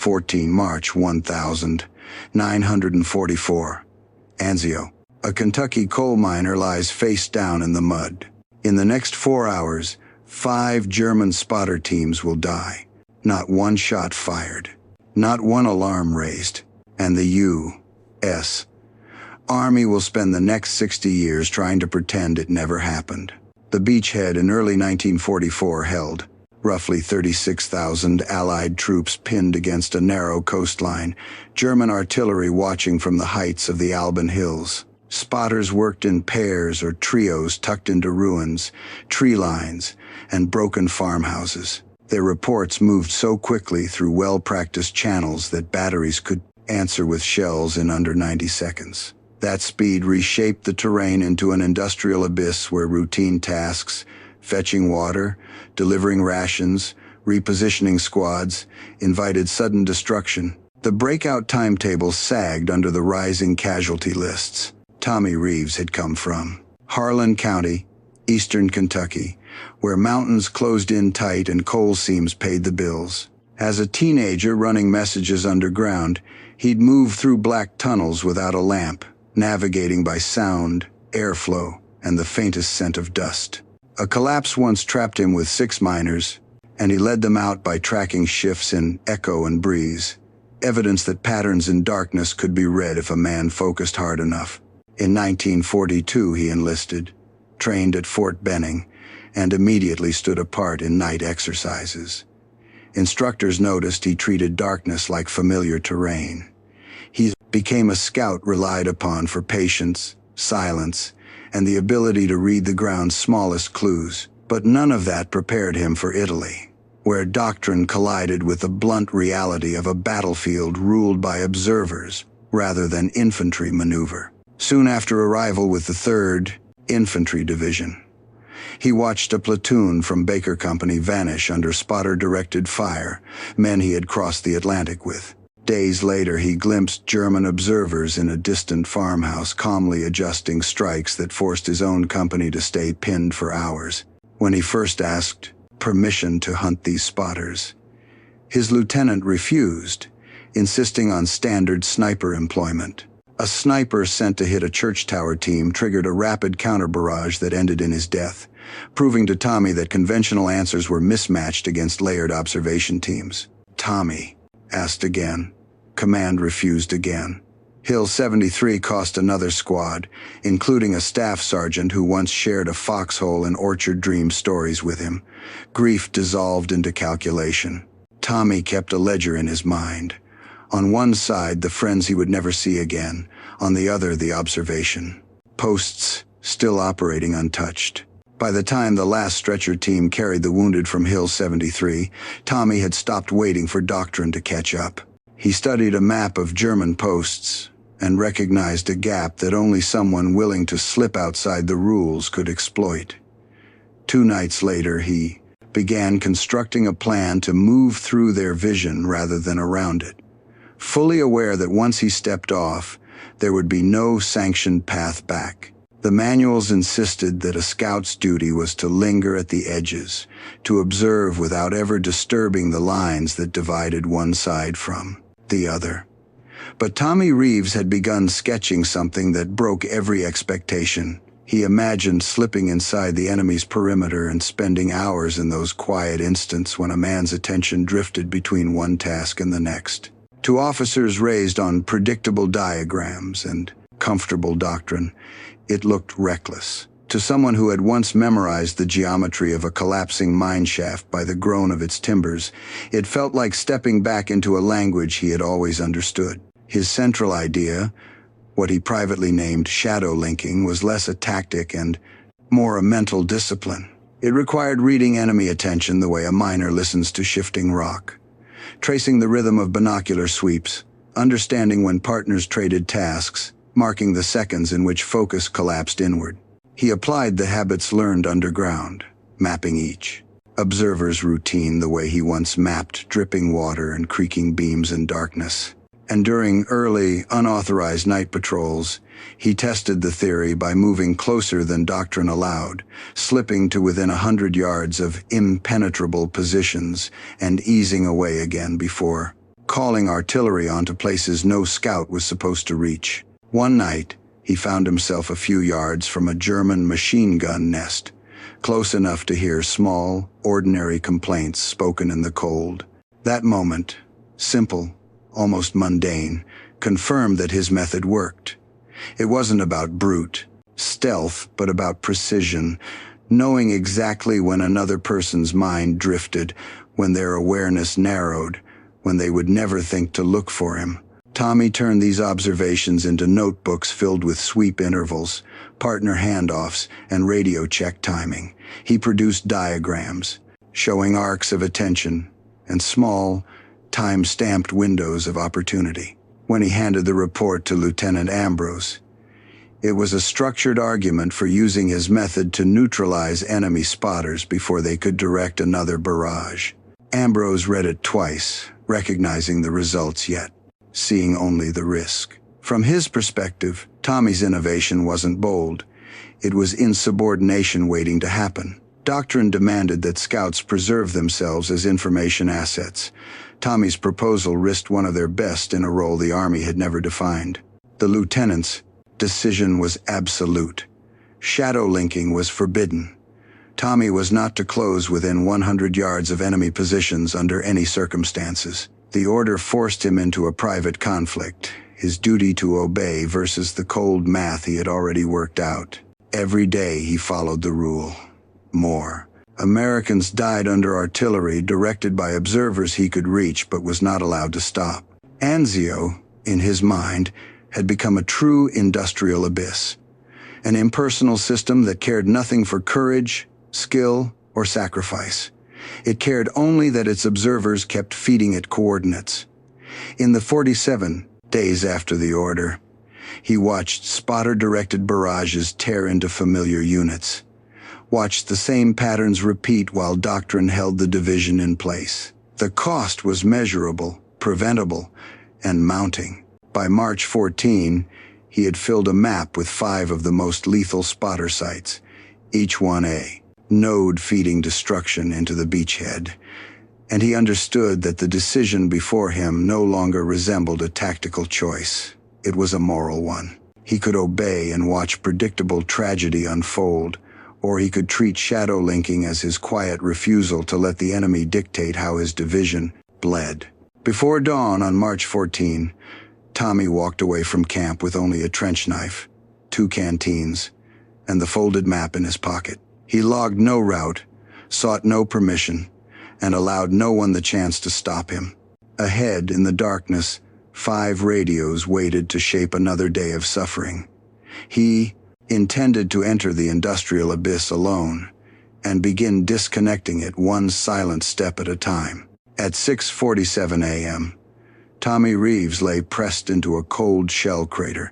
14 March 1944. Anzio. A Kentucky coal miner lies face down in the mud. In the next 4 hours, 5 German spotter teams will die. Not one shot fired. Not one alarm raised. And the U.S. Army will spend the next 60 years trying to pretend it never happened. The beachhead in early 1944 held roughly 36,000 Allied troops pinned against a narrow coastline, German artillery watching from the heights of the Alban Hills. Spotters worked in pairs or trios tucked into ruins, tree lines, and broken farmhouses. Their reports moved so quickly through well-practiced channels that batteries could answer with shells in under 90 seconds. That speed reshaped the terrain into an industrial abyss where routine tasks, fetching water, delivering rations, repositioning squads, invited sudden destruction. The breakout timetable sagged under the rising casualty lists. Tommy Reeves had come from Harlan County, eastern Kentucky, where mountains closed in tight and coal seams paid the bills. As a teenager running messages underground, he'd moved through black tunnels without a lamp, navigating by sound, airflow, and the faintest scent of dust. A collapse once trapped him with 6 miners, and he led them out by tracking shifts in echo and breeze, evidence that patterns in darkness could be read if a man focused hard enough. In 1942 he enlisted, trained at Fort Benning, and immediately stood apart in night exercises. Instructors noticed he treated darkness like familiar terrain. He became a scout relied upon for patience, silence, and the ability to read the ground's smallest clues. But none of that prepared him for Italy, where doctrine collided with the blunt reality of a battlefield ruled by observers rather than infantry maneuver. Soon after arrival with the 3rd Infantry Division, he watched a platoon from Baker Company vanish under spotter-directed fire, men he had crossed the Atlantic with. Days later, he glimpsed German observers in a distant farmhouse calmly adjusting strikes that forced his own company to stay pinned for hours. When he first asked permission to hunt these spotters, his lieutenant refused, insisting on standard sniper employment. A sniper sent to hit a church tower team triggered a rapid counter-barrage that ended in his death, proving to Tommy that conventional answers were mismatched against layered observation teams. Tommy asked again. Command refused again. Hill 73 cost another squad, including a staff sergeant who once shared a foxhole in Orchard Dream stories with him. Grief dissolved into calculation. Tommy kept a ledger in his mind. On one side, the friends he would never see again. On the other, the observation posts still operating untouched. By the time the last stretcher team carried the wounded from Hill 73, Tommy had stopped waiting for doctrine to catch up. He studied a map of German posts and recognized a gap that only someone willing to slip outside the rules could exploit. 2 nights later, he began constructing a plan to move through their vision rather than around it, fully aware that once he stepped off, there would be no sanctioned path back. The manuals insisted that a scout's duty was to linger at the edges, to observe without ever disturbing the lines that divided one side from the other. But Tommy Reeves had begun sketching something that broke every expectation. He imagined slipping inside the enemy's perimeter and spending hours in those quiet instants when a man's attention drifted between one task and the next. To officers raised on predictable diagrams and comfortable doctrine, it looked reckless. To someone who had once memorized the geometry of a collapsing mineshaft by the groan of its timbers, it felt like stepping back into a language he had always understood. His central idea, what he privately named shadow linking, was less a tactic and more a mental discipline. It required reading enemy attention the way a miner listens to shifting rock, tracing the rhythm of binocular sweeps, understanding when partners traded tasks, marking the seconds in which focus collapsed inward. He applied the habits learned underground, mapping each observer's routine the way he once mapped dripping water and creaking beams in darkness. And during early, unauthorized night patrols, he tested the theory by moving closer than doctrine allowed, slipping to within 100 yards of impenetrable positions and easing away again before calling artillery onto places no scout was supposed to reach. One night, he found himself a few yards from a German machine gun nest, close enough to hear small, ordinary complaints spoken in the cold. That moment, simple, almost mundane, confirmed that his method worked. It wasn't about brute stealth, but about precision, knowing exactly when another person's mind drifted, when their awareness narrowed, when they would never think to look for him. Tommy turned these observations into notebooks filled with sweep intervals, partner handoffs, and radio check timing. He produced diagrams, showing arcs of attention and small, time-stamped windows of opportunity. When he handed the report to Lieutenant Ambrose, it was a structured argument for using his method to neutralize enemy spotters before they could direct another barrage. Ambrose read it twice, recognizing the results yet seeing only the risk. From his perspective, Tommy's innovation wasn't bold. It was insubordination waiting to happen. Doctrine demanded that scouts preserve themselves as information assets. Tommy's proposal risked one of their best in a role the Army had never defined. The lieutenant's decision was absolute. Shadow linking was forbidden. Tommy was not to close within 100 yards of enemy positions under any circumstances. The order forced him into a private conflict, his duty to obey versus the cold math he had already worked out. Every day he followed the rule. More. Americans died under artillery directed by observers he could reach but was not allowed to stop. Anzio, in his mind, had become a true industrial abyss. An impersonal system that cared nothing for courage, skill, or sacrifice. It cared only that its observers kept feeding it coordinates. In the 47 days after the order, he watched spotter-directed barrages tear into familiar units, watched the same patterns repeat while doctrine held the division in place. The cost was measurable, preventable, and mounting. By March 14, he had filled a map with 5 of the most lethal spotter sites, each one a node feeding destruction into the beachhead, and he understood that the decision before him no longer resembled a tactical choice. It was a moral one. He could obey and watch predictable tragedy unfold, or he could treat shadow linking as his quiet refusal to let the enemy dictate how his division bled. Before dawn on March 14, Tommy walked away from camp with only a trench knife, 2 canteens, and the folded map in his pocket. He logged no route, sought no permission, and allowed no one the chance to stop him. Ahead, in the darkness, 5 radios waited to shape another day of suffering. He intended to enter the industrial abyss alone and begin disconnecting it one silent step at a time. At 6:47 a.m., Tommy Reeves lay pressed into a cold shell crater,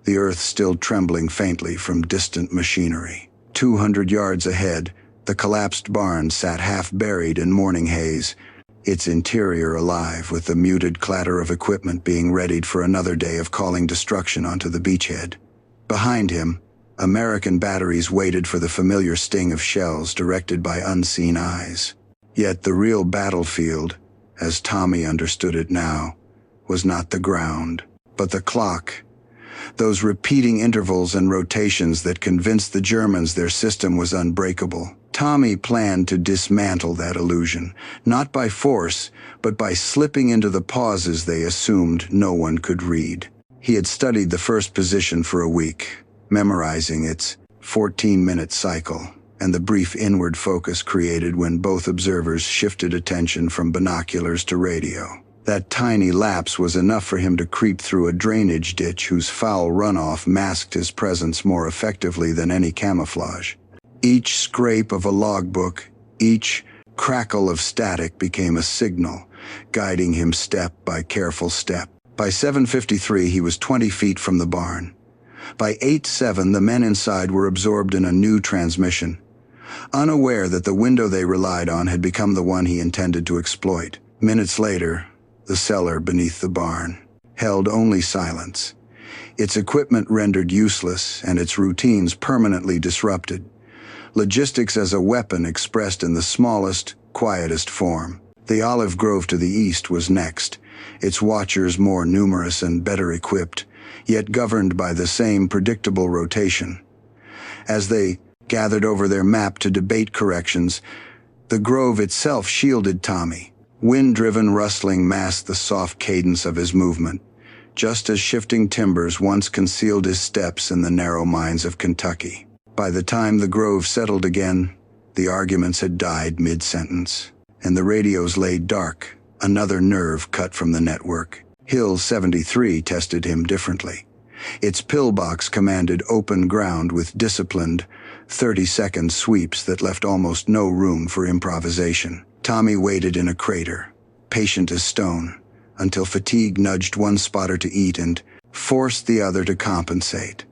the earth still trembling faintly from distant machinery. 200 yards ahead, the collapsed barn sat half-buried in morning haze, its interior alive with the muted clatter of equipment being readied for another day of calling destruction onto the beachhead. Behind him, American batteries waited for the familiar sting of shells directed by unseen eyes. Yet the real battlefield, as Tommy understood it now, was not the ground, but the clock. Those repeating intervals and rotations that convinced the Germans their system was unbreakable. Tommy planned to dismantle that illusion, not by force, but by slipping into the pauses they assumed no one could read. He had studied the first position for a week, memorizing its 14-minute cycle, and the brief inward focus created when both observers shifted attention from binoculars to radio. That tiny lapse was enough for him to creep through a drainage ditch whose foul runoff masked his presence more effectively than any camouflage. Each scrape of a logbook, each crackle of static became a signal, guiding him step by careful step. By 7:53, he was 20 feet from the barn. By 8:07, the men inside were absorbed in a new transmission, unaware that the window they relied on had become the one he intended to exploit. Minutes later, the cellar beneath the barn held only silence, its equipment rendered useless and its routines permanently disrupted. Logistics as a weapon expressed in the smallest, quietest form. The olive grove to the east was next, its watchers more numerous and better equipped, yet governed by the same predictable rotation. As they gathered over their map to debate corrections, the grove itself shielded Tommy. Wind-driven rustling masked the soft cadence of his movement, just as shifting timbers once concealed his steps in the narrow mines of Kentucky. By the time the grove settled again, the arguments had died mid-sentence, and the radios lay dark, another nerve cut from the network. Hill 73 tested him differently. Its pillbox commanded open ground with disciplined, 30-second sweeps that left almost no room for improvisation. Tommy waited in a crater, patient as stone, until fatigue nudged one spotter to eat and forced the other to compensate.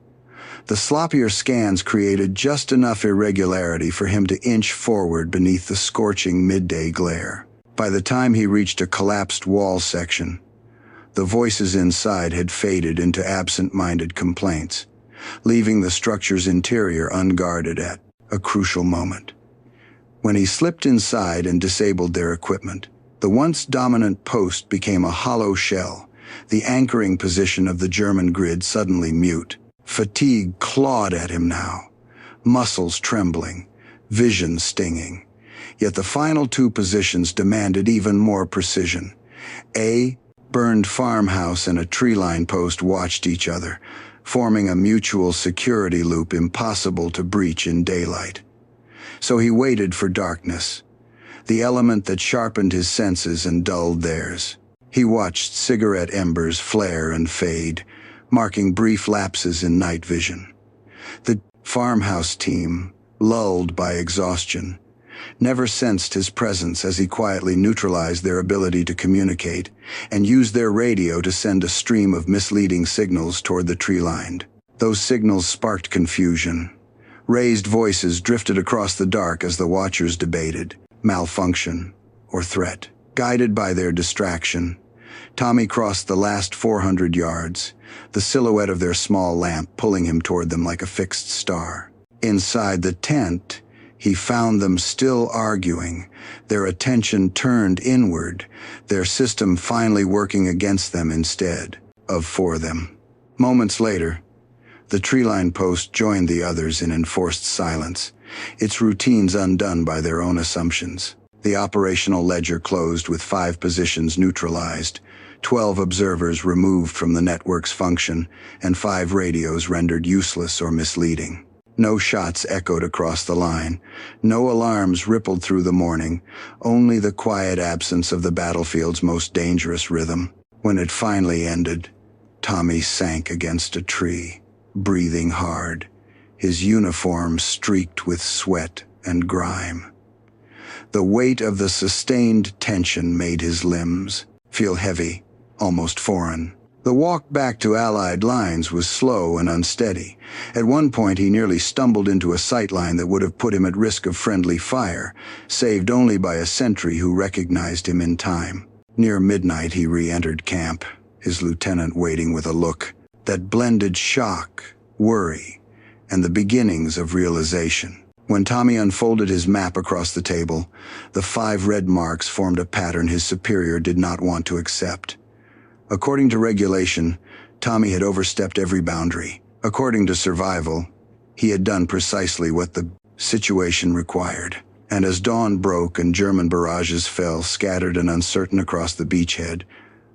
The sloppier scans created just enough irregularity for him to inch forward beneath the scorching midday glare. By the time he reached a collapsed wall section, the voices inside had faded into absent-minded complaints, leaving the structure's interior unguarded at a crucial moment. When he slipped inside and disabled their equipment, the once dominant post became a hollow shell, the anchoring position of the German grid suddenly mute. Fatigue clawed at him now, muscles trembling, vision stinging. Yet the final two positions demanded even more precision. A burned farmhouse and a tree-line post watched each other, forming a mutual security loop impossible to breach in daylight. So he waited for darkness, the element that sharpened his senses and dulled theirs. He watched cigarette embers flare and fade, marking brief lapses in night vision. The farmhouse team, lulled by exhaustion, never sensed his presence as he quietly neutralized their ability to communicate and used their radio to send a stream of misleading signals toward the tree-line. Those signals sparked confusion. Raised voices drifted across the dark as the watchers debated malfunction or threat. Guided by their distraction, Tommy crossed the last 400 yards, the silhouette of their small lamp pulling him toward them like a fixed star. Inside the tent, he found them still arguing, their attention turned inward, their system finally working against them instead of for them. Moments later, the tree-line post joined the others in enforced silence, its routines undone by their own assumptions. The operational ledger closed with 5 positions neutralized, 12 observers removed from the network's function, and 5 radios rendered useless or misleading. No shots echoed across the line, no alarms rippled through the morning, only the quiet absence of the battlefield's most dangerous rhythm. When it finally ended, Tommy sank against a tree, breathing hard, his uniform streaked with sweat and grime. The weight of the sustained tension made his limbs feel heavy, almost foreign. The walk back to Allied lines was slow and unsteady. At one point he nearly stumbled into a sightline that would have put him at risk of friendly fire, saved only by a sentry who recognized him in time. Near midnight he re-entered camp, his lieutenant waiting with a look that blended shock, worry, and the beginnings of realization. When Tommy unfolded his map across the table, the 5 red marks formed a pattern his superior did not want to accept. According to regulation, Tommy had overstepped every boundary. According to survival, he had done precisely what the situation required. And as dawn broke and German barrages fell, scattered and uncertain across the beachhead,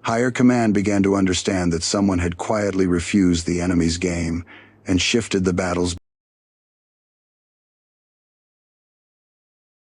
higher command began to understand that someone had quietly refused the enemy's game and shifted the battle's